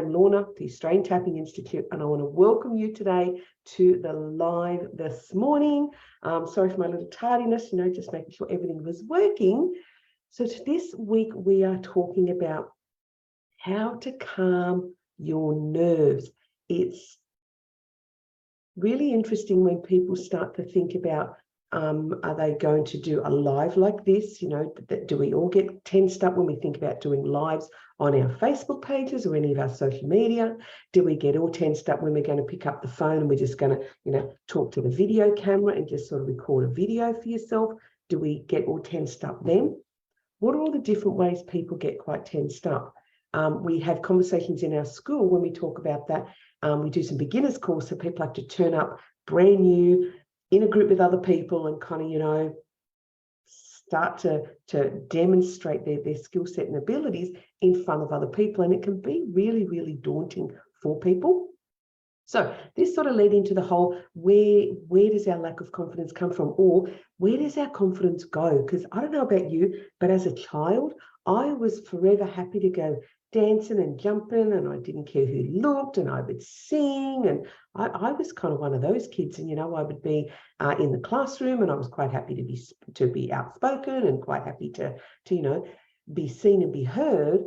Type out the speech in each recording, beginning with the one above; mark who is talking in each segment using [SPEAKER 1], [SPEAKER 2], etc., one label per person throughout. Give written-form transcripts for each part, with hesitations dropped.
[SPEAKER 1] I'm Lorna, the Australian Tapping Institute, and I want to welcome you today to the live this morning. Sorry for my little tardiness, just making sure everything was working. So this week we are talking about how to calm your nerves. It's really interesting when people start to think about, are they going to do a live like this? Do we all get tensed up when we think about doing lives on our Facebook pages or any of our social media? Do we get all tensed up when we're going to pick up the phone and we're just going to, talk to the video camera and just sort of record a video for yourself? Do we get all tensed up then? What are all the different ways people get quite tensed up? We have conversations in our school when we talk about that. We do some beginners course, so people have to turn up brand new in a group with other people and kind of, start to demonstrate their skill set and abilities in front of other people. And it can be really, really daunting for people. So this sort of led into the whole, where does our lack of confidence come from? Or where does our confidence go? Because I don't know about you, but as a child, I was forever happy to go dancing and jumping, and I didn't care who looked, and I would sing, and I was kind of one of those kids. And I would be in the classroom, and I was quite happy to be outspoken and quite happy to be seen and be heard.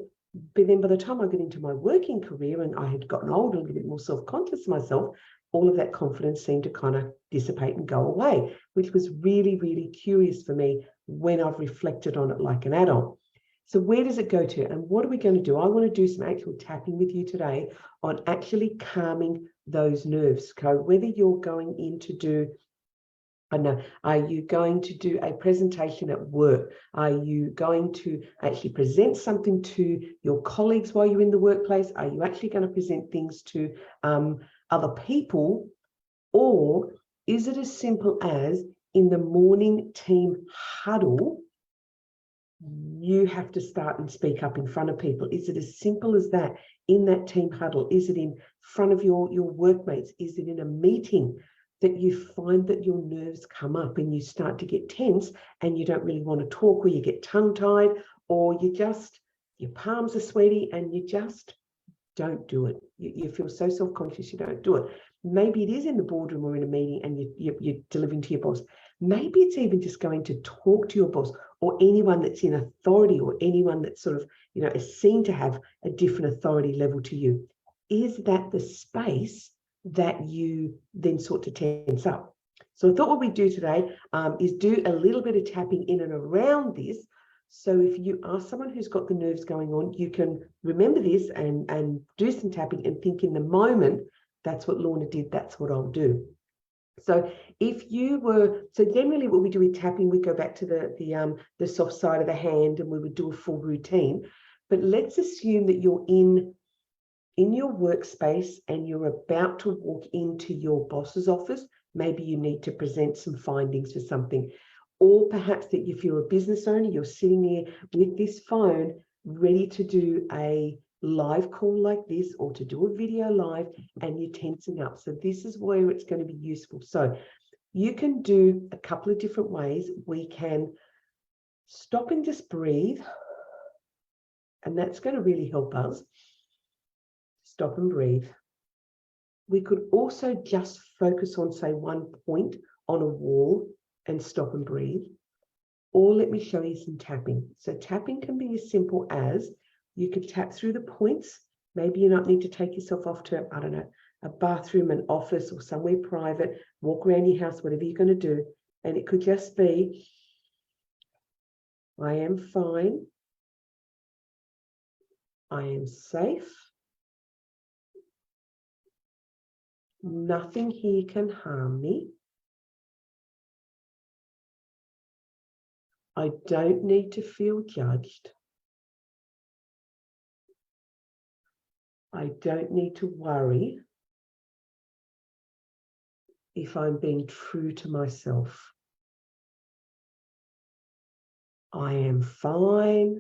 [SPEAKER 1] But then by the time I got into my working career and I had gotten older, a little bit more self-conscious myself, all of that confidence seemed to kind of dissipate and go away, which was really, really curious for me when I've reflected on it like an adult. So where does it go to? And what are we going to do? I want to do some actual tapping with you today on actually calming those nerves. So whether you're going in to do, are you going to do a presentation at work? Are you going to actually present something to your colleagues while you're in the workplace? Are you actually going to present things to other people? Or is it as simple as in the morning team huddle, you have to start and speak up in front of people? Is it as simple as that in that team huddle? Is it in front of your workmates? Is it in a meeting that you find that your nerves come up and you start to get tense and you don't really want to talk, or you get tongue-tied, or your palms are sweaty and you just don't do it? You feel so self-conscious you don't do it. Maybe it is in the boardroom or in a meeting and you're delivering to your boss. Maybe it's even just going to talk to your boss or anyone that's in authority, or anyone that's sort of, is seen to have a different authority level to you. Is that the space that you then sort to tense up? So I thought what we do today is do a little bit of tapping in and around this. So if you are someone who's got the nerves going on, you can remember this and do some tapping and think in the moment, that's what Lorna did, that's what I'll do. So generally what we do with tapping, we go back to the soft side of the hand and we would do a full routine. But let's assume that you're in your workspace and you're about to walk into your boss's office. Maybe you need to present some findings for something. Or perhaps that if you're a business owner, you're sitting there with this phone ready to do a live call like this, or to do a video live, and you're tensing up. So this is where it's going to be useful. So you can do a couple of different ways. We can stop and just breathe, and that's going to really help us. Stop and breathe. We could also just focus on, say, one point on a wall and stop and breathe. Or let me show you some tapping. So tapping can be as simple as you could tap through the points. Maybe you don't need to take yourself off to, I don't know, a bathroom, an office, or somewhere private. Walk around your house, whatever you're going to do. And it could just be, I am fine. I am safe. Nothing here can harm me. I don't need to feel judged. I don't need to worry if I'm being true to myself. I am fine.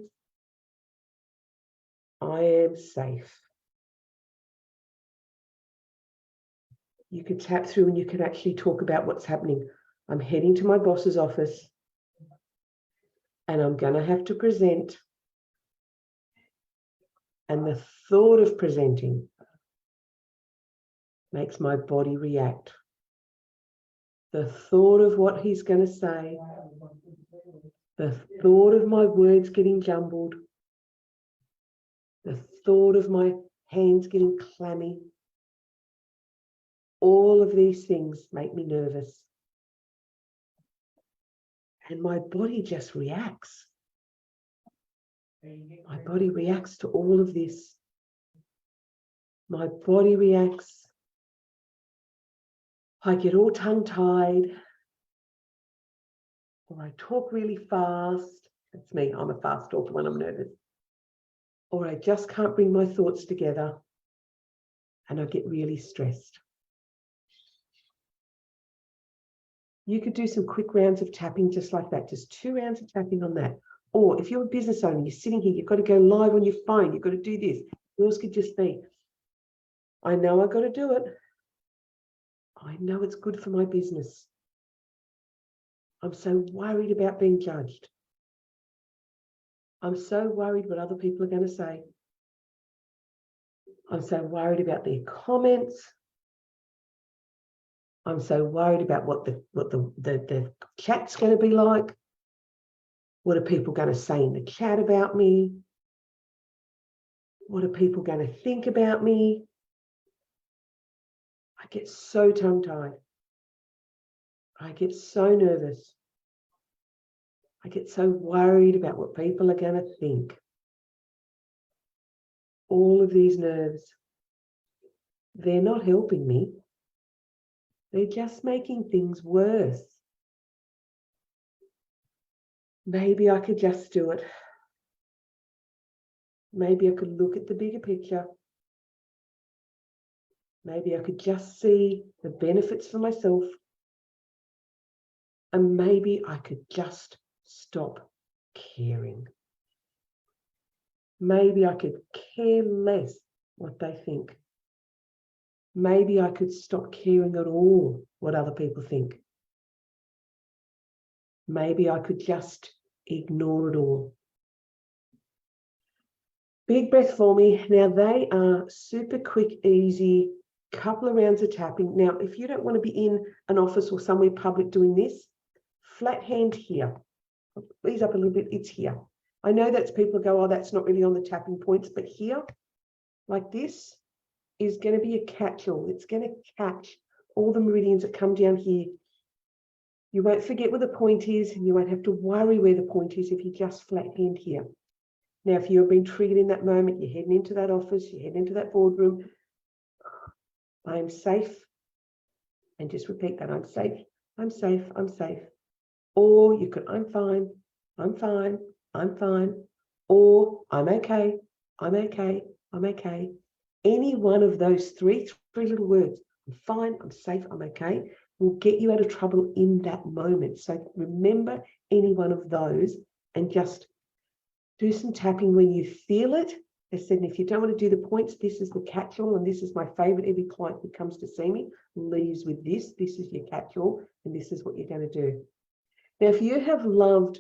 [SPEAKER 1] I am safe. You could tap through and you could actually talk about what's happening. I'm heading to my boss's office and I'm going to have to present And the thought of presenting makes my body react. The thought of what he's going to say, the thought of my words getting jumbled, the thought of my hands getting clammy, all of these things make me nervous. And my body just reacts. My body reacts to all of this. My body reacts. I get all tongue-tied, or I talk really fast. That's me, I'm a fast talker when I'm nervous. Or I just can't bring my thoughts together, and I get really stressed. You could do some quick rounds of tapping just like that, just 2 rounds of tapping on that. Or if you're a business owner, you're sitting here, you've got to go live on your phone, you've got to do this. Yours could just be, I know I've got to do it. I know it's good for my business. I'm so worried about being judged. I'm so worried what other people are going to say. I'm so worried about their comments. I'm so worried about what the chat's going to be like. What are people going to say in the chat about me? What are people going to think about me? I get so tongue-tied. I get so nervous. I get so worried about what people are going to think. All of these nerves, they're not helping me. They're just making things worse. Maybe I could just do it. Maybe I could look at the bigger picture. Maybe I could just see the benefits for myself. And maybe I could just stop caring. Maybe I could care less what they think. Maybe I could stop caring at all what other people think. Maybe I could just ignore it all. Big breath for me. Now they are super quick, easy, couple of rounds of tapping. Now, if you don't want to be in an office or somewhere public doing this, flat hand here. Ease up a little bit, it's here. I know that's people go, oh, that's not really on the tapping points, but here, like this, is going to be a catch-all. It's going to catch all the meridians that come down here. You won't forget where the point is, and you won't have to worry where the point is if you just flat hand here. Now, if you've been triggered in that moment, you're heading into that office, you're heading into that boardroom, I am safe. And just repeat that, I'm safe, I'm safe, I'm safe. Or you could, I'm fine, I'm fine, I'm fine. Or I'm okay, I'm okay, I'm okay. Any one of those three little words, I'm fine, I'm safe, I'm okay, will get you out of trouble in that moment. So remember any one of those and just do some tapping when you feel it. I said, and if you don't want to do the points, this is the catch-all, and this is my favorite. Every client who comes to see me leaves with this. This is your catch-all, and this is what you're going to do. Now, if you have loved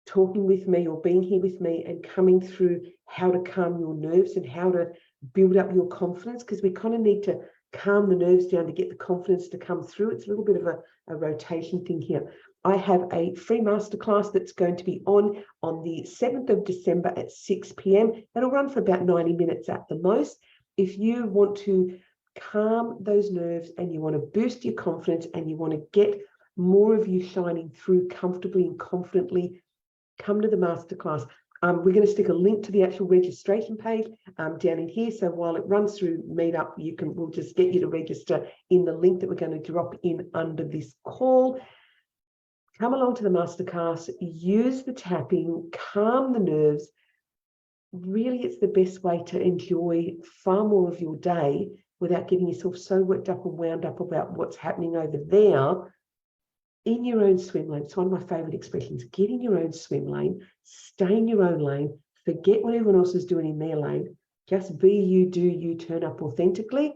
[SPEAKER 1] talking with me or being here with me and coming through how to calm your nerves and how to build up your confidence, because we kind of need to calm the nerves down to get the confidence to come through. It's a little bit of a rotation thing here. I have a free masterclass that's going to be on the 7th of December at 6 p.m. It'll run for about 90 minutes at the most. If you want to calm those nerves and you want to boost your confidence and you want to get more of you shining through comfortably and confidently, come to the masterclass. We're going to stick a link to the actual registration page down in here. So while it runs through Meetup, we'll just get you to register in the link that we're going to drop in under this call. Come along to the masterclass, use the tapping, calm the nerves. Really, it's the best way to enjoy far more of your day without getting yourself so worked up and wound up about what's happening over there. In your own swim lane. It's one of my favorite expressions. Get in your own swim lane, stay in your own lane, forget what everyone else is doing in their lane. Just be you, do you, turn up authentically.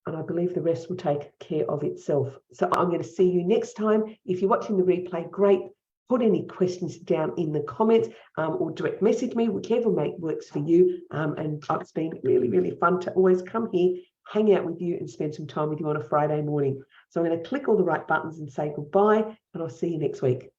[SPEAKER 1] And I believe the rest will take care of itself. So I'm going to see you next time. If you're watching the replay, great. put any questions down in the comments or direct message me, whichever works for you. And it's been really, really fun to always come here, hang out with you and spend some time with you on a Friday morning. So I'm going to click all the right buttons and say goodbye, and I'll see you next week.